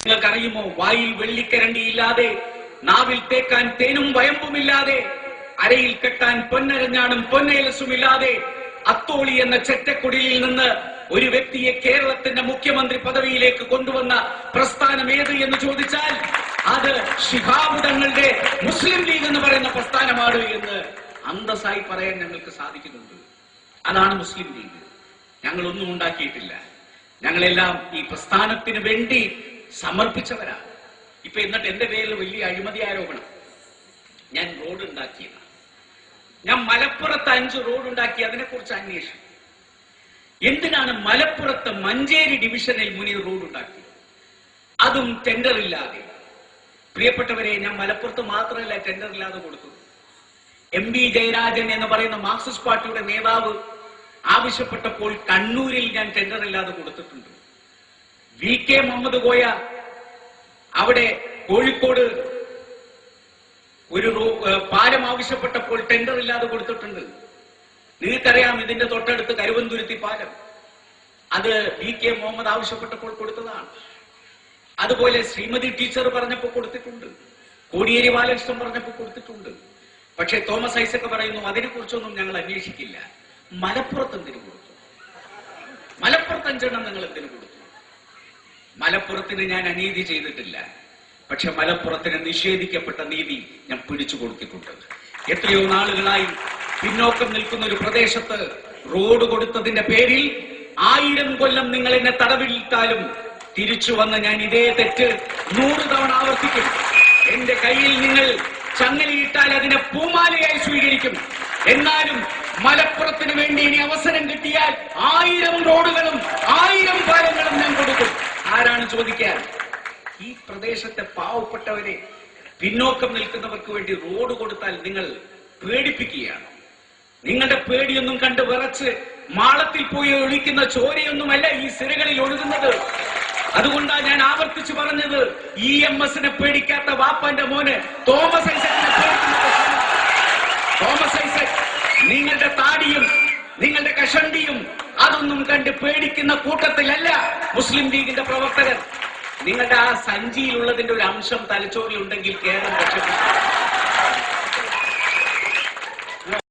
നിങ്ങൾക്കറിയുമോ, വായിൽ വെള്ളിക്കരണ്ടിയില്ലാതെ, നാവിൽ തേക്കാൻ തേനും വയമ്പുമില്ലാതെ, അരയിൽ കെട്ടാൻ പൊന്നരഞ്ഞാണും പൊന്നേലസുമില്ലാതെ അത്തോളി എന്ന ചെറ്റക്കുടിലിൽ നിന്ന് ഒരു വ്യക്തിയെ കേരളത്തിന്റെ മുഖ്യമന്ത്രി പദവിയിലേക്ക് കൊണ്ടുവന്ന പ്രസ്ഥാനം ഏത് എന്ന് ചോദിച്ചാൽ അത് ശിഹാബ് തങ്ങളുടെ മുസ്ലിം ലീഗ് എന്ന് പറയുന്ന പ്രസ്ഥാനമാണ് എന്ന് അന്തസ്സായി പറയാൻ ഞങ്ങൾക്ക് സാധിക്കുന്നുണ്ട്. അതാണ് മുസ്ലിം ലീഗ്. ഞങ്ങളൊന്നും ഉണ്ടാക്കിയിട്ടില്ല. ഞങ്ങളെല്ലാം ഈ പ്രസ്ഥാനത്തിന് വേണ്ടി സമർപ്പിച്ചവരാണ്. ഇപ്പൊ എന്നിട്ട് എന്റെ പേരിൽ വലിയ അഴിമതി ആരോപണം. ഞാൻ റോഡ് ഉണ്ടാക്കിയതാണ്. ഞാൻ മലപ്പുറത്ത് 5 റോഡ് ഉണ്ടാക്കി. അതിനെക്കുറിച്ച് അന്വേഷിച്ചു. എന്തിനാണ് മലപ്പുറത്ത് മഞ്ചേരി ഡിവിഷനിൽ മുനീർ റോഡ് ഉണ്ടാക്കിയത്? അതും ടെൻഡർ ഇല്ലാതെ. പ്രിയപ്പെട്ടവരെ, ഞാൻ മലപ്പുറത്ത് മാത്രമല്ല ടെൻഡർ ഇല്ലാതെ കൊടുത്തത്. MB ജയരാജൻ എന്ന് പറയുന്ന മാർക്സിസ്റ്റ് പാർട്ടിയുടെ നേതാവ് ആവശ്യപ്പെട്ടപ്പോൾ കണ്ണൂരിൽ ഞാൻ ടെൻഡർ ഇല്ലാതെ കൊടുത്തിട്ടുണ്ട്. VK മുഹമ്മദ് കോയ അവിടെ കോഴിക്കോട് ഒരു പാലം ആവശ്യപ്പെട്ടപ്പോൾ ടെൻഡർ ഇല്ലാതെ കൊടുത്തിട്ടുണ്ട്. നിങ്ങൾക്കറിയാം, ഇതിന്റെ തൊട്ടടുത്ത് കരുവന്തുരുത്തി പാലം, അത് VK മുഹമ്മദ് ആവശ്യപ്പെട്ടപ്പോൾ കൊടുത്തതാണ്. അതുപോലെ ശ്രീമതി ടീച്ചർ പറഞ്ഞപ്പോൾ കൊടുത്തിട്ടുണ്ട്. കോടിയേരി ബാലകൃഷ്ണൻ പറഞ്ഞപ്പോൾ കൊടുത്തിട്ടുണ്ട്. പക്ഷേ തോമസ് ഐസക് പറയുന്നു അതിനെക്കുറിച്ചൊന്നും ഞങ്ങൾ അന്വേഷിക്കില്ല. മലപ്പുറത്ത് എന്തിനു കൊടുത്തു? മലപ്പുറത്ത് 5 എണ്ണം നിങ്ങൾ എന്തിനു കൊടുത്തു? മലപ്പുറത്തിന് ഞാൻ അനീതി ചെയ്തിട്ടില്ല. പക്ഷെ മലപ്പുറത്തിന് നിഷേധിക്കപ്പെട്ട നീതി ഞാൻ പിടിച്ചു കൊടുത്തിട്ടുണ്ട്. എത്രയോ നാളുകളായി പിന്നോക്കം നിൽക്കുന്ന ഒരു പ്രദേശത്ത് റോഡ് കൊടുത്തതിന്റെ പേരിൽ 1000 കൊല്ലം നിങ്ങൾ എന്നെ തടവിലിട്ടാലും തിരിച്ചു വന്ന് ഞാൻ ഇതേ തെറ്റ് 100 തവണ ആവർത്തിക്കും. എന്റെ കയ്യിൽ നിങ്ങൾ ചങ്ങലയിട്ടാൽ അതിനെ പൂമാലയായി സ്വീകരിക്കും. എന്നാലും മലപ്പുറത്തിന് വേണ്ടി ഇനി അവസരം കിട്ടിയാൽ 1000 റോഡുകളും 1000 പാലങ്ങളും ഞാൻ കൊടുക്കും. ആരാണ് ചോദിക്കാൻ? ഈ പ്രദേശത്തെ പാവപ്പെട്ടവരെ, പിന്നോക്കം നിൽക്കുന്നവർക്ക് വേണ്ടി റോഡ് കൊടുത്താൽ നിങ്ങൾ പേടിപ്പിക്കുകയാണ്. നിങ്ങളുടെ പേടിയൊന്നും കണ്ട് വിറച്ച് മാളത്തിൽ പോയി ഒഴിക്കുന്ന ചോരയൊന്നുമല്ല ഈ സിരകളിൽ ഒഴുകുന്നത്. അതുകൊണ്ടാണ് ഞാൻ ആവർത്തിച്ചു പറഞ്ഞത്, EMSനെ പേടിക്കാത്ത വാപ്പന്റെ മോന് തോമസ് ഐസക്കിനെ പേടിക്കുന്നത്. തോമസ് ഐസക് നിങ്ങളുടെ താടിയും നിങ്ങളുടെ കഷണ്ടിയും അതൊന്നും കണ്ട് പേടിക്കുന്ന കൂട്ടത്തിലല്ല മുസ്ലിം ലീഗിന്റെ പ്രവർത്തകർ. നിങ്ങളുടെ ആ സഞ്ചിയിലുള്ളതിന്റെ ഒരു അംശം തലച്ചോറിലുണ്ടെങ്കിൽ കേരളം രക്ഷപ്പെട്ടു.